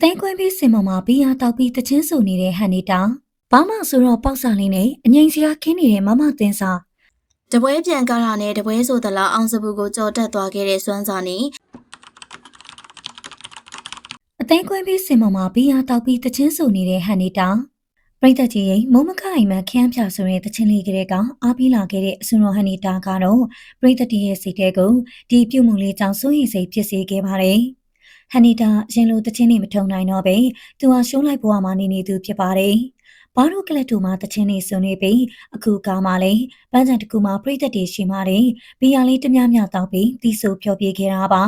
သိန်းခွင်းပြီးစင်ပေါ်မှာဘီယာတောက်ပြီးတချင်းဆူနေတဲ့ဟန်နီတာဘာမှဆိုတော့ပေါက်စာလေးနဲ့အငိမ့်စရာခင်းနေတဲ့မမတင်စာတပွဲပြန်ကားတာနဲ့တပွဲဆိုသလားအောင်စပူကိုကြော်တက်သွားခဲ့တဲ့စွမ်းစာနေအသိန်းခွင်းပြီးစင်ပေါ်မှာဘီယာတောက်ပြီးတချင်းဆူနေတဲ့ဟန်နီတာပရိသတ်ကြီးရင်မုံမခအိမ်မခမ်းပြဆိုတဲ့တချင်းလေးကလေးကအားပေးလာခဲ့တဲ့အဆွန်တော်ဟန်နီတာကတော့ပရိသတ်ရဲ့စိတ်ထဲကိုဒီပြုတ်မှုလေးကြောင့်စိုးရိမ်စိတ်ဖြစ်စေခဲ့ပါတယ်ဟန်နီတာရင်လိုတချင်းလေးမထုံနိုင်တော့ပဲသူဟာရှုံးလိုက်ဘဝမှာနေသူဖြစ်ပါတယ်ဘာလို့ကလပ်တူမှာတချင်းလေးဆွနေပြီးအခုကားမှလည်းပန်းချံတစ်ခုမှာပြိသက်တွေရှိမှတယ်ဘီယာလေးတမျှမျှတောက်ပြီးတီးဆိုဖျော်ပြခဲ့တာပ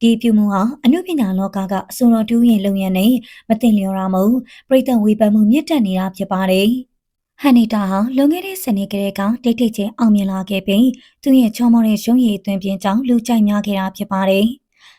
ါဒီပြုမှုဟာအနုပညာလောကကအစွန်တော်တူးရဲ့လုံရံနဲ့မတင်လျော်တာမို့ပြိသက်ဝေဖန်မှုမြင့်တက်နေတာဖြစ်ပါတယ်ဟန်နီတာဟာလွန်ခဲ့တဲ့စနေကလေးကတိတ်တိတ်ချင်းအောင်မြင်လာခဲ့ပြီးသူ့ရဲ့ချောမောတဲ့ရုံးရည်အသွင်ပြင်ကြောင့်လူကြိုက်များခဲ့တာဖြစ်ပါတယ်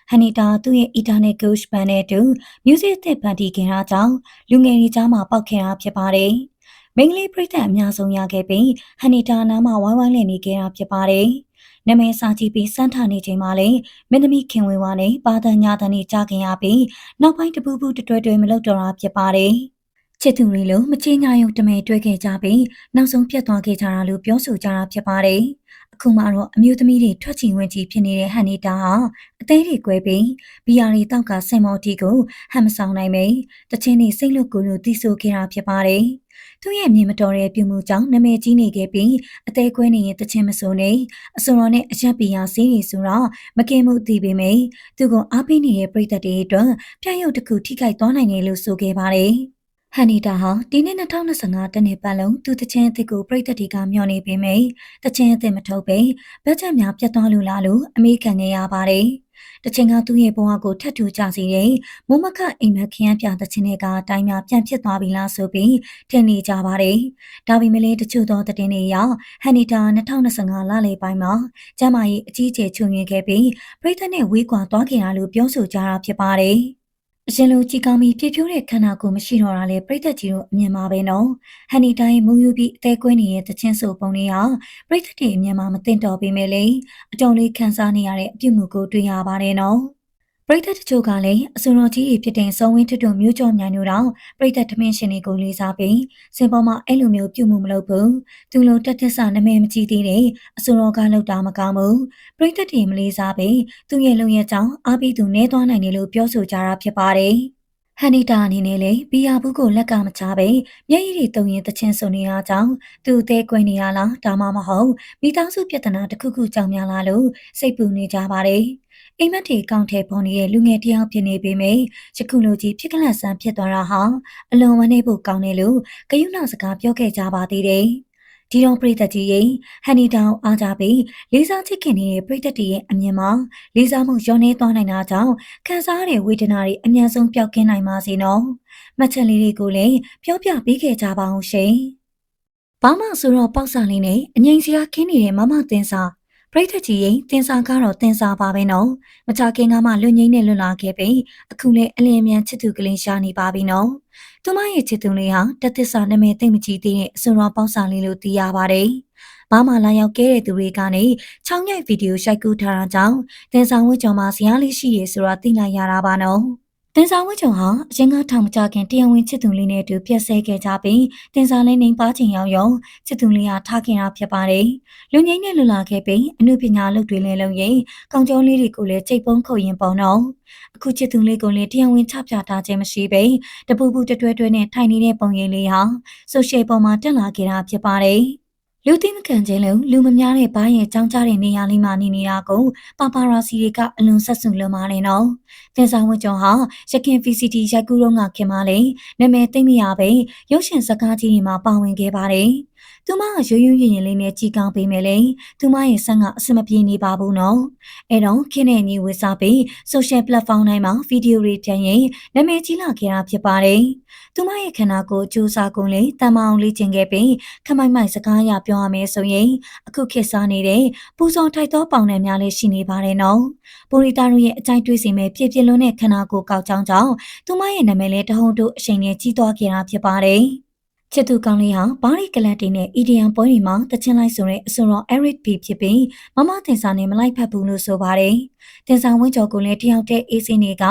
ဟန်နီတာသူ့ရဲ့ Eternal Ghost Band နဲ့တူ music သစ်ဖန်တီးခဲ့တာကြောင့်လူငယ်တွေကြားမှာပေါက်ခဲ့တာဖြစ်ပါတယ်။မိန်းကလေးပရိသတ်အများဆုံးရခဲ့ပြီးဟန်နီတာနားမှာဝိုင်းဝိုင်းလည်နေခဲ့တာဖြစ်ပါတယ်။နာမည်စာကြည့်ပြီးစမ်းထနေချိန်မှာလည်းမင်းသမီးခင်ဝေဝါနဲ့ပါတန်ညာတန်နဲ့ကြားခင်ရပြီးနောက်ပိုင်းတပူပူတွဲမလုပ်တော့တာဖြစ်ပါတယ်။ချစ်သူတွေလိုမချေညာရုံတမဲတွဲခဲ့ကြပြီးနောက်ဆုံးပြတ်သွားခဲ့ကြတာလို့ပြောဆိုကြတာဖြစ်ပါတယ်။အခုမှတော့အမျိုးသမီးတွေထွက်ချီဝင်ချီဖြစ်နေတဲ့ဟန်နီတာဟာအသေးတွေကွဲပြီးဘီယာရီတောက်ကဆင်မော်တီကိုဟန်မဆောင်နိုင်ပဲတချင်းတွေစိတ်လွတ်ကိုယ်လို့တီးဆိုခဲ့တာဖြစ်ပါတယ်။သူ့ရဲ့မြင်မတော်တဲ့ပြုမှုကြောင့်နာမည်ကြီးနေခဲ့ပြီးအသေးကွဲနေရင်တချင်းမဆိုနေအစုံတော်နဲ့အရက်ဘီယာစီးနေဆိုတော့မကင်မှုသိပေမယ့်သူကအားပေးနေတဲ့ပရိသတ်တွေအတွက်ပြရုပ်တစ်ခုထိခိုက်သွားနိုင်တယ်လို့ဆိုခဲ့ပါတယ်။ဟန်နီတာဟာဒီနှစ်2025တနှစ်ပတ်လုံးသူတချင်းအသစ်ကိုပြည်သက်တွေကမျှော်နေပေမယ့်တချင်းအသစ်မထုတ်ပဲဘတ်ဂျက်များပြတ်သွားလို့လားလို့အမေခံခဲ့ရပါတယ်။တချင်းကသူ့ရဲ့ဘဝကိုထပ်ထူကြစီတဲ့မုံမခအိမ်မက်ခရမ်းပြတချင်းတွေကအတိုင်းများပြန်ဖြစ်သွားပြီလားဆိုပြီးထင်နေကြပါတယ်။ဒါပေမဲ့လည်းတချို့သောသတင်းတွေအရဟန်နီတာ2025လလယ်ပိုင်းမှာကျမကြီးအကြီးအကျယ်ချုံငင်ခဲ့ပြီးပြည်သက်နဲ့ဝေးကွာသွားခဲ့တာလို့ပြောဆိုကြတာဖြစ်ပါတယ်။အရှင်လူကြည်ကောင်းပြီးပြည့်ပြိုးတဲ့ခန္ဓာကိုယ်မရှိတော့တာလေပြိသက်ကြီးတို့အမြင်မှာပဲနော်ဟန်နီတိုင်းမူယူပြီးအသေးကွင်းနေတဲ့တချင်းဆိုပုံလေးဟာပြိသက်တွေအမြင်မှာမသိတော့ပေမဲ့လေအတော်လေးခန်းစားနေရတဲ့အပြုမှုကိုတွေ့ရပါတယ်နော်ပရိသတ်တချို့ကလည်းအစွန်တော်ကြီးဖြစ်တဲ့စုံဝင်းထွတ်တို့မျိုးကြောမြိုင်တို့တော့ပရိသတ်ထမင်းရှင်တွေကိုလေးစားပြီးစင်ပေါ်မှာအဲ့လိုမျိုးပြုမှုမလုပ်ဘူးသူလိုတက်တက်ဆနာမည်မကြီးသေးတဲ့အစွန်တော်ကလောက်တာမကောင်းဘူးပရိသတ်တွေမလေးစားပြီးသူရဲ့လုံရဲ့ကြောင့်အားပေးသူနေသွားနိုင်တယ်လို့ပြောဆိုကြတာဖြစ်ပါတယ်ဟန်နီတာအနေနဲ့လေဘီယာဘူးကိုလက်ကမချပဲမျက်ရည်တွေတုံရင်တချင်းဆုံနေတာကြောင့်သူအသေးကွင်းနေရလားဒါမှမဟုတ်မိသားစုပြဿနာတစ်ခုခုကြောင့်များလားလို့စိတ်ပူနေကြပါတယ်အိမ်မက်တွေကောင်းထဲပေါ်နေတဲ့လူငယ်တယောက်ဖြစ်နေပေမယ့်ယခုလိုကြီးဖြစ်ကလန့်ဆန်းဖြစ်သွားတာဟာအလွန်ဝမ်းနည်းဖို့ကောင်းတယ်လို့ဂယုဏစကားပြောခဲ့ကြပါသေးတယ်။ဒီတော့ပြည်သက်ကြီးရင်ဟန်နီတောင်အားကြပြီးလေးစားချစ်ခင်နေတဲ့ပြည်သက်တွေရဲ့အမြင်မှာလေးစားမှုလျော့နေသွားနိုင်တာကြောင့်ခံစားရတဲ့ဝေဒနာတွေအများဆုံးပျောက်ကင်းနိုင်ပါစေနော်။မှတ်ချက်လေးတွေကိုလည်းပြောပြပေးခဲ့ကြပါအောင်ရှင်။ဘာမှဆိုတော့ပေါက်စာလေးနဲ့အငိမ့်စရာခင်းနေတဲ့မမတင်စာပရိသတ်ကြီးရင်တင်စာကတော့တင်စာပါပဲနော်မချခင်ကမှလွတ်ငိမ့်နဲ့လွတ်လာခဲ့ပြီးအခုလည်းအလင်းမြန်ချစ်သူကလေးရှာနေပါပြီနော်သူမရဲ့ချစ်သူလေးဟာတသစ္စာနာမည်သိမ့်မကြီးသေးတဲ့အစွန်တော်ပေါက်စာလေးလို့သိရပါတယ်ဘာမှလာရောက်ခဲ့တဲ့သူတွေကနေချောင်းရိုက်ဗီဒီယိုရိုက်ကူးထားတာကြောင့်တင်စာဝတ်ကြော်မှာဇာတ်လေးရှိရဆိုတာသိလိုက်ရတာပါနော်တင်စာဝတ်ချုံဟာအရင်ကထောင်မကြခင်တရားဝင်ချစ်သူလေးနဲ့အတူပြက်ဆဲခဲ့ကြပြီးတင်စာလေးနှိမ်ပါချင်ရောက်ရုံချစ်သူလေးဟာထားခင်တာဖြစ်ပါတယ်။လူငိမ့်နဲ့လွလာခဲ့ပြီးအမှုပညာလုပ်တွေလည်းလုပ်ရင်ကောင်းကျိုးလေးတွေကိုလည်းကြိတ်ပုံးခုတ်ရင်ပေါ့နော်။အခုချစ်သူလေးကိုလည်းတရားဝင်ချပြထားခြင်းမရှိပဲတပူပူတွဲနဲ့ထိုင်နေတဲ့ပုံရိပ်လေးဟာဆိုရှယ်ပေါ်မှာတက်လာခဲ့တာဖြစ်ပါတယ်။လူသိမခံခြင်းလို့လူမများတဲ့ဘားရဲ့ကြောင်းကြတဲ့နေရာလေးမှာနေနေတာကိုပါပါရာစီတွေကအလွန်ဆက်စုလွန်ပါတယ်နော်။တင်ဆောင်ဝတ်ကျော်ဟာရခင် VCT ရိုက်ကူးတော့ကခင်မလေးနာမည်သိမ့်မရပဲရုပ်ရှင်စကားကြီးတွေမှာပါဝင်ခဲ့ပါတယ်။သူမကရွရွရင်လေးနဲ့ကြည်ကောင်းပေးမယ်လေ။သူမရဲ့ဆန်းကအစမပြေနေပါဘူးနော်။အဲတော့ခင်းနဲ့ညီဝစ်စားပြီး social platform တိုင်းမှာဗီဒီယိုတွေပြန်ရင်နာမည်ကြီးလာခဲ့တာဖြစ်ပါတယ်။သူမရဲ့ခန္ဓာကိုယ်စူးစားကုန်လေးတန်မအောင်လေးကျင်ခဲ့ပြီးခမိုက်မိုက်စကားရပြောရမယ်ဆိုရင်အခုခေတ်စားနေတဲ့ပူဇော်ထိုက်သောပေါင်နယ်များလေးရှိနေပါတယ်နော်။ပူရီတာတို့ရဲ့အကြိုက်တွေးစီမဲ့ပြည့်ပြည့်လွန်းတဲ့ခန္ဓာကိုယ်ကောက်ကြောင်းကြောင့်သူမရဲ့နာမည်လေးတဟုန်တို့အချိန်နဲ့ကြီးသွားခဲ့တာဖြစ်ပါတယ်။ ချစ်သူကောင်းလေးဟာဘာရီကလတ်တီနဲ့ EDM ပွဲတွေမှာတချင်းလိုက်ဆိုတဲ့အစွန်တော် Eric B ဖြစ်ပြီးမမတင်စာနဲ့မလိုက်ဖက်ဘူးလို့ဆိုပါတယ်။တင်စာဝင်းကျော်ကိုလည်းတယောက်တည်းအေးစိနေက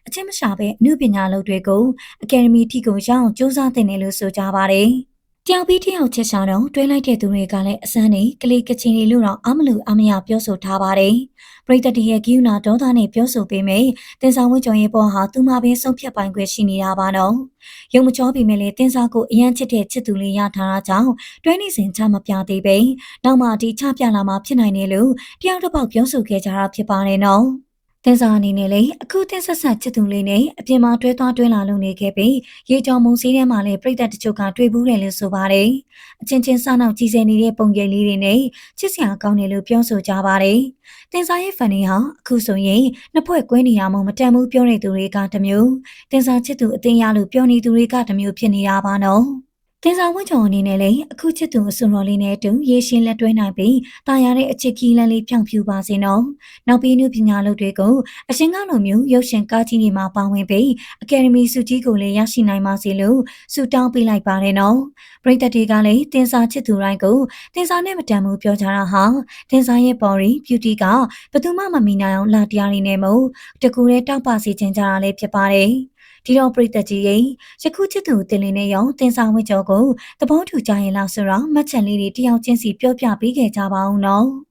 အချင်းမရှာပဲအမှုပညာလုပ်တွေကိုအကယ်ဒမီထီကိုရအောင်စူးစမ်းတင်တယ်လို့ဆိုကြပါတယ်။တယောက်ပြီးတယောက်ချစ်ရှာတော့တွဲလိုက်တဲ့သူတွေကလည်းအစမ်းနေကလေးကချင်တွေလို့တော့အမလို့အမရပြောဆိုထားပါတယ်။ပရိသတ်ရဲ့ကိယူနာဒေါသနဲ့ပြောဆိုပေးမယ်တင်စာဝင်းကျော်ရဲ့ပေါ်ဟာသူမှပဲဆုံးဖြတ်ပိုင်ခွင့်ရှိနေတာပါနော်။ရုံမချောပြီမဲ့လေတင်စာကိုအရန်ချစ်တဲ့ချစ်သူလေးရထားတာကြောင့်တွဲနေစဉ်ချမပြသေးပဲ။နောက်မှဒီချပြလာမှဖြစ်နိုင်တယ်လို့တယောက်တစ်ပေါက်ပြောဆိုခဲ့ကြတာဖြစ်ပါတယ်နော်။တင်စာအနေနဲ့လေအခုတင်ဆက်ဆက်ချစ်သူလေးနဲ့အပြင်မှာတွဲသွားတွဲလာလုပ်နေခဲ့ပြီးရေကြော်မုံစည်းထဲမှာလည်းပြိတ္တတချို့ကတွေ့ဘူးတယ်လို့ဆိုပါတယ်။အချင်းချင်းစားနောက်ကြီးစဲနေတဲ့ပုံရိပ်လေးတွေနဲ့ချစ်စရာကောင်းတယ်လို့ပြောဆိုကြပါတယ်။တင်စာရဲ့ဖန်နေဟာအခုဆိုရင်နှစ်ဖွဲ့ကွဲနေရမှမတန်ဘူးပြောနေသူတွေကတမျိုးတင်စာချစ်သူအတင်းရလို့ပြောနေသူတွေကတမျိုးဖြစ်နေတာပါနော်။တင်စာဝင်းချော်အနေနဲ့လည်းအခုချစ်သူအစွန်တော်လေးနဲ့တူရေရှင်လက်တွဲနိုင်ပြီးတာယာတဲ့အချစ်ကြီးလန်းလေးဖြောင်ဖြူပါစေနော်။နောက်ပြီးနုပညာလုပ်တွေကိုအရှင်ကလိုမျိုးရုပ်ရှင်ကားကြီးတွေမှာပါဝင်ပြီးအကယ်ဒမီဆုကြီးကိုလည်းရရှိနိုင်ပါစေလို့ဆုတောင်းပေးလိုက်ပါတယ်နော်။ပရိသတ်တွေကလည်းတင်စာချစ်သူတိုင်းကိုတင်စာနဲ့မတန်ဘူးပြောကြတာဟာတင်စာရဲ့ body beauty ကဘယ်သူမှမမီနိုင်အောင်လာတရားလေးနဲ့မို့တကူရဲတောက်ပါစေချင်ကြတာလည်းဖြစ်ပါတယ်။ဒီတော့ပရိသတ်ကြီးရဲ့ယခုချစ်သူတင်လင်းနဲ့ရောတင်စာဝင်းကျော်ကိုသဘောတူကြရင်လားဆိုတော့မှတ်ချက်လေးတွေတယောက်ချင်းစီပြောပြပေးခဲ့ကြပါဦးနော်။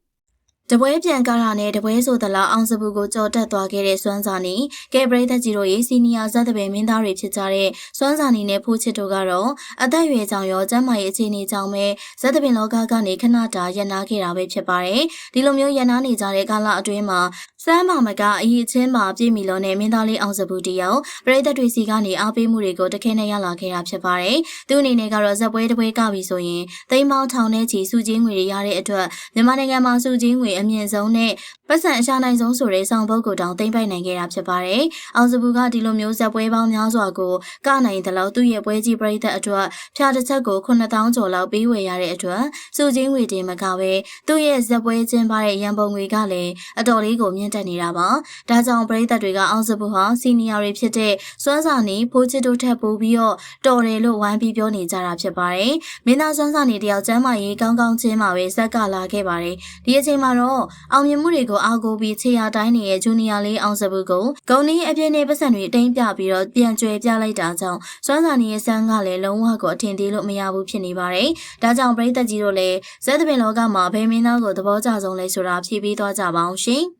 တပွဲပြန်ကားတာနဲ့တပွဲဆိုသလားအောင်စပူကိုကြော်တက်သွားခဲ့တဲ့စွမ်းစာနီကဲပရိသတ်ကြီးတို့ရဲ့စီနီယာဇက်တပယ်မင်းသားတွေဖြစ်ကြတဲ့စွမ်းစာနီနဲ့ဖိုးချစ်တို့ကတော့အသက်အရွယ်ကြောင့်ရောကျန်းမာရေးအခြေအနေကြောင့်ပဲဇက်တပင်လောကကနေခဏတာရပ်နားခဲ့တာပဲဖြစ်ပါတယ်ဒီလိုမျိုးရပ်နားနေကြတဲ့ကာလအတွင်းမှာစမ်းမာမကအရေးချင်းမှာပြည့်မီလုံးနဲ့မင်းသားလေးအောင်စပူတယောက်ပရိသတ်တွေစီကနေအားပေးမှုတွေကိုတခဲနဲ့ရလာခဲ့တာဖြစ်ပါတယ်သူအနေနဲ့ကတော့ဇက်ပွဲတပွဲကပြီဆိုရင်သိန်းပေါင်းထောင်နဲ့ချီစုချင်းငွေတွေရတဲ့အတွက်မြန်မာနိုင်ငံမှာစုချင်းငွေအမြင့်ဆုံးနဲ့ပတ်စံအရှာနိုင်ဆုံးဆိုတဲ့ဆောင်ပုဒ်ကိုတောင်သိမ့်ပိုက်နိုင်ခဲ့တာဖြစ်ပါတယ်။အောင်စပူကဒီလိုမျိုးဇက်ပွဲပေါင်းများစွာကိုကနိုင်တဲ့လောက်သူ့ရဲ့ပွဲကြီးပရိသတ်အတွက်ဖြာတစ်ချက်ကို9000ကျော်လောက်ပေးဝယ်ရတဲ့အတွက်စုချင်းငွေတင်မကပဲသူ့ရဲ့ဇက်ပွဲချင်းပါတဲ့ရန်ပုံငွေကလည်းအတော်လေးကိုမြင့်တက်နေတာပါ။ဒါကြောင့်ပရိသတ်တွေကအောင်စပူဟာစီနီယာတွေဖြစ်တဲ့စွမ်းစာနေဖိုးချစ်တို့ထက်ပိုပြီးတော့တော်တယ်လို့ဝိုင်းပြီးပြောနေကြတာဖြစ်ပါတယ်။မင်းသားစွမ်းစာနေတယောက်ကျမ်းမာရေးကောင်းကောင်းချင်းမှာပဲဇက်ကလာခဲ့ပါတယ်။ဒီအချိန်မှာတော့အောင်မြင်မှုတွေကိုအားကိုးပြီးခြေရာတိုင်းနေတဲ့ဂျူနီယာလေးအောင်စပူကိုဂုံနီးအပြည့်နဲ့ပတ်စံတွေအတိမ်ပြပြီးတော့ပြန်ကျွဲပြလိုက်တာကြောင့်စွမ်းစာနေရဲ့ဆန်းကလည်းလုံးဝကိုအထင်သေးလို့မရဘူးဖြစ်နေပါတယ်။ဒါကြောင့်ပရိသတ်ကြီးတို့လည်းဇက်သပင်လောကမှာဘယ်မင်းသားကိုသဘောကျဆုံးလဲဆိုတာဖြေပေးသွားကြပါအောင်ရှင်။